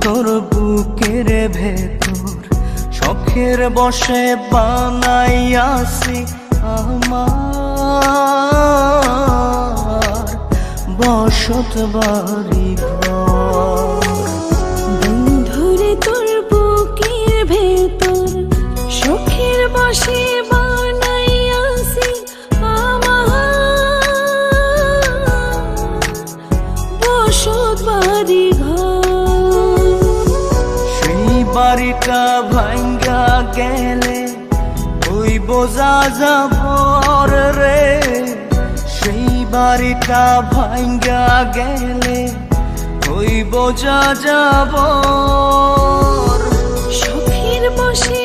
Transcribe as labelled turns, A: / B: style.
A: তোর বুকের ভেতর শখের বসে বানাইয়াছি আমার বসত বাড়ি ঘর।
B: বন্ধুরে তোর বুকের ভেতর শখের বসে বানাইয়াছি আমার বসত বাড়ি ঘর।
A: সেই বাড়িটা ভাঙ্গা গেলে ওই বোঝা যাবর রে, সেই বাড়িটা ভাঙ্গা গেলে ওই বোঝা যাবর।
B: শখের বসে